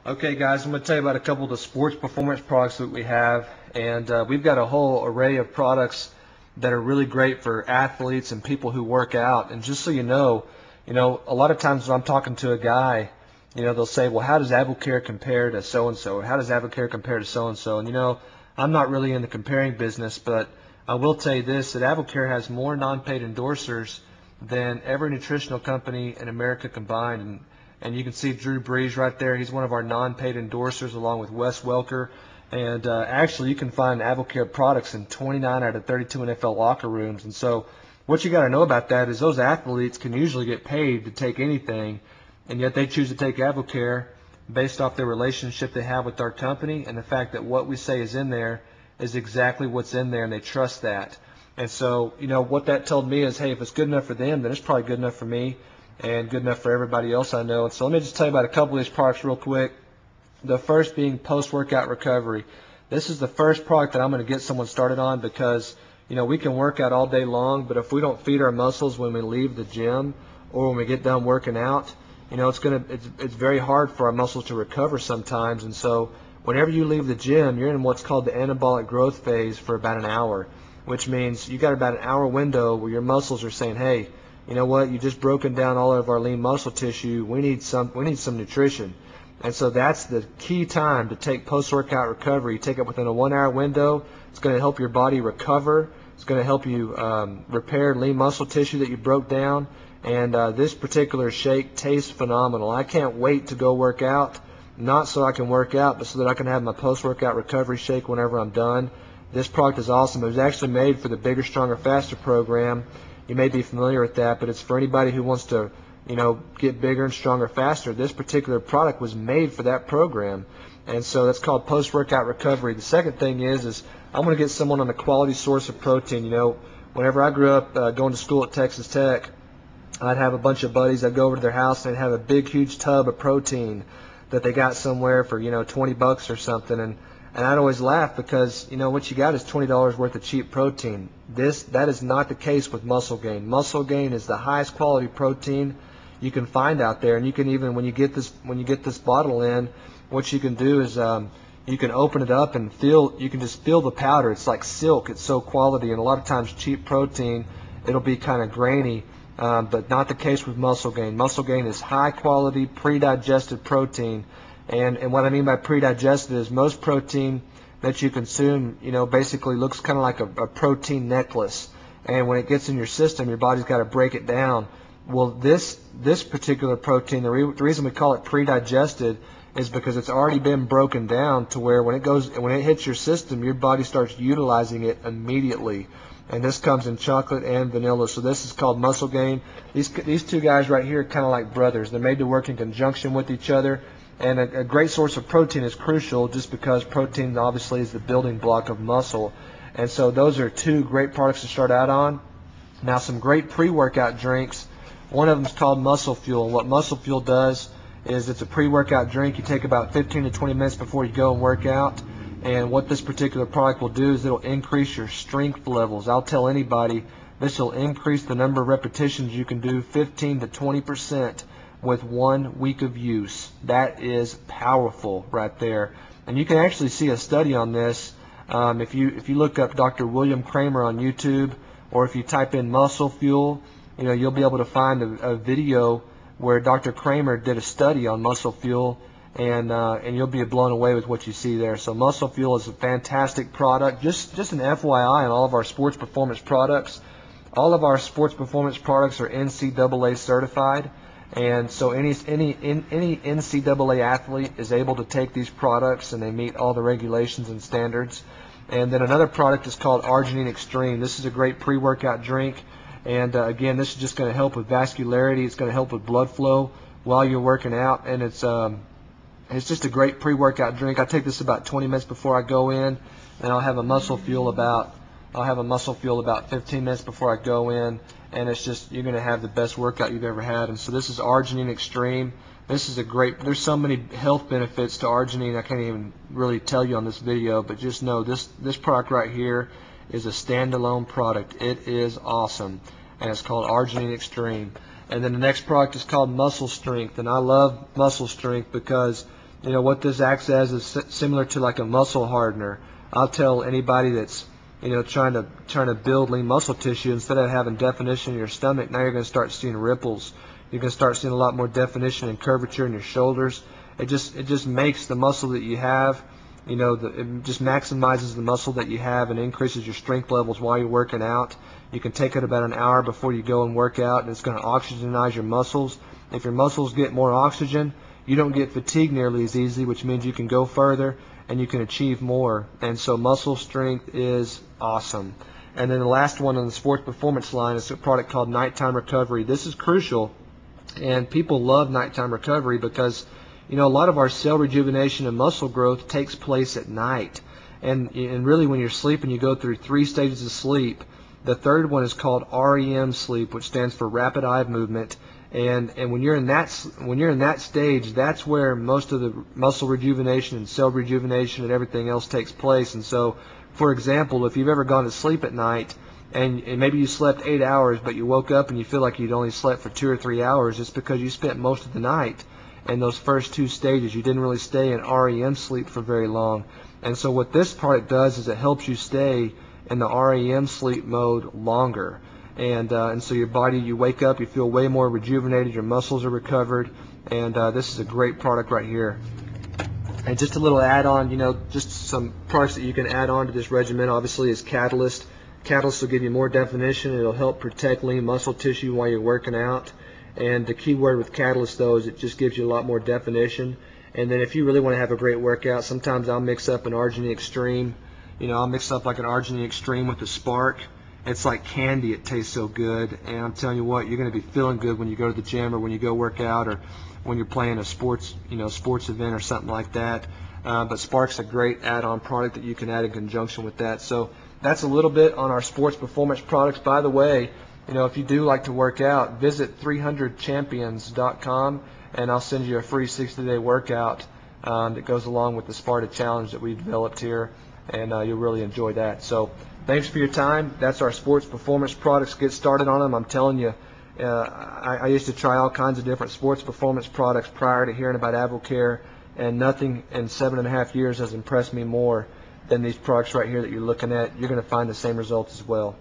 Okay, guys, I'm going to tell you about a couple of the sports performance products that we have, and we've got a whole array of products that are really great for athletes and people who work out. And just so you know, a lot of times when I'm talking to a guy, they'll say, "Well, how does AdvoCare compare to so and so?" Or "How does AdvoCare compare to so and so?" And I'm not really in the comparing business, but I will tell you this: that AdvoCare has more non-paid endorsers than every nutritional company in America combined. And you can see Drew Brees right there. He's one of our non-paid endorsers along with Wes Welker. And actually, you can find AdvoCare products in 29 out of 32 NFL locker rooms. And so what you got to know about that is those athletes can usually get paid to take anything, and yet they choose to take AdvoCare based off their relationship they have with our company and the fact that what we say is in there is exactly what's in there, and they trust that. And so, what that told me is, hey, if it's good enough for them, then it's probably good enough for me and good enough for everybody else I know. And so let me just tell you about a couple of these products real quick. The first being post-workout recovery. This is the first product that I'm going to get someone started on because, we can work out all day long, but if we don't feed our muscles when we leave the gym or when we get done working out, it's very hard for our muscles to recover sometimes. And so whenever you leave the gym, you're in what's called the anabolic growth phase for about an hour, which means you got about an hour window where your muscles are saying, hey, you know what? You just broken down all of our lean muscle tissue. We need some nutrition. And so that's the key time to take post-workout recovery. You take it within a 1 hour window. It's going to help your body recover. It's going to help you repair lean muscle tissue that you broke down. And this particular shake tastes phenomenal. I can't wait to go work out, not so I can work out, but so that I can have my post-workout recovery shake whenever I'm done. This product is awesome. It was actually made for the Bigger, Stronger, Faster program. You may be familiar with that, but it's for anybody who wants to, get bigger and stronger faster. This particular product was made for that program, and so that's called post-workout recovery. The second thing is I'm going to get someone on a quality source of protein. Whenever I grew up going to school at Texas Tech, I'd have a bunch of buddies. I'd go over to their house and they'd have a big, huge tub of protein that they got somewhere for, $20 or something, and I'd always laugh because, what you got is $20 worth of cheap protein. That is not the case with Muscle Gain. Muscle Gain is the highest quality protein you can find out there, and you can even, when you get this bottle in, what you can do is you can open it up and you can just feel the powder. It's like silk. It's so quality, and a lot of times cheap protein, it'll be kind of grainy, but not the case with Muscle Gain. Muscle Gain is high quality, pre-digested protein. And what I mean by pre-digested is most protein that you consume, basically looks kind of like a protein necklace. And when it gets in your system, your body's got to break it down. Well, this particular protein, the reason we call it pre-digested is because it's already been broken down to where when it hits your system, your body starts utilizing it immediately. And this comes in chocolate and vanilla. So this is called Muscle Gain. These two guys right here are kind of like brothers. They're made to work in conjunction with each other. And a great source of protein is crucial just because protein obviously is the building block of muscle. And so those are two great products to start out on. Now, some great pre-workout drinks. One of them is called Muscle Fuel. And what Muscle Fuel does is it's a pre-workout drink. You take about 15 to 20 minutes before you go and work out. And what this particular product will do is it'll increase your strength levels. I'll tell anybody this will increase the number of repetitions you can do 15 to 20% with 1 week of use. That is powerful right there. And you can actually see a study on this if you look up Dr. William Kramer on YouTube, or if you type in Muscle Fuel, you'll be able to find a video where Dr. Kramer did a study on Muscle Fuel, and you'll be blown away with what you see there. So Muscle Fuel is a fantastic product. Just an FYI on all of our sports performance products. All of our sports performance products are NCAA certified. And so any NCAA athlete is able to take these products, and they meet all the regulations and standards. And then another product is called Arginine Extreme. This is a great pre-workout drink. And again, this is just going to help with vascularity. It's going to help with blood flow while you're working out. And it's just a great pre-workout drink. I take this about 20 minutes before I go in, and I'll have a Muscle Fuel about 15 minutes before I go in, and it's just, you're going to have the best workout you've ever had. And so this is Arginine Extreme. This is there's so many health benefits to arginine I can't even really tell you on this video, but just know this product right here is a standalone product. It is awesome, and it's called Arginine Extreme. And then the next product is called Muscle Strength, and I love Muscle Strength because what this acts as is similar to like a muscle hardener. I'll tell anybody that's trying to build lean muscle tissue, instead of having definition in your stomach, now you're going to start seeing ripples. You're going to start seeing a lot more definition and curvature in your shoulders. It just makes the muscle that you have, it just maximizes the muscle that you have and increases your strength levels while you're working out. You can take it about an hour before you go and work out, and it's going to oxygenize your muscles. If your muscles get more oxygen, you don't get fatigued nearly as easily, which means you can go further and you can achieve more. And so muscle strength is awesome. And then the last one on the sports performance line is a product called Nighttime Recovery. This is crucial, and people love Nighttime Recovery because a lot of our cell rejuvenation and muscle growth takes place at night. And really, when you're sleeping, you go through 3 stages of sleep. The third one is called REM sleep, which stands for rapid eye movement. And when you're in that stage, that's where most of the muscle rejuvenation and cell rejuvenation and everything else takes place. And so, for example, if you've ever gone to sleep at night and maybe you slept 8 hours, but you woke up and you feel like you'd only slept for 2 or 3 hours, it's because you spent most of the night in those first 2 stages. You didn't really stay in REM sleep for very long. And so what this product does is it helps you stay in the REM sleep mode longer. And so your body, you wake up, you feel way more rejuvenated, your muscles are recovered, and this is a great product right here. And just a little add-on, just some products that you can add on to this regimen, obviously, is Catalyst. Catalyst will give you more definition. It'll help protect lean muscle tissue while you're working out. And the key word with Catalyst, though, is it just gives you a lot more definition. And then if you really want to have a great workout, sometimes I'll mix up an Arginine Extreme. I'll mix up like an Arginine Extreme with a Spark. It's like candy. It tastes so good. And I'm telling you what, you're going to be feeling good when you go to the gym or when you go work out or when you're playing a sports event or something like that. But Spark's a great add-on product that you can add in conjunction with that. So that's a little bit on our sports performance products. By the way, if you do like to work out, visit 300champions.com, and I'll send you a free 60-day workout that goes along with the Sparta Challenge that we developed here, and you'll really enjoy that. So thanks for your time. That's our sports performance products. Get started on them. I'm telling you, I used to try all kinds of different sports performance products prior to hearing about AdvoCare, and nothing in 7.5 years has impressed me more than these products right here that you're looking at. You're going to find the same results as well.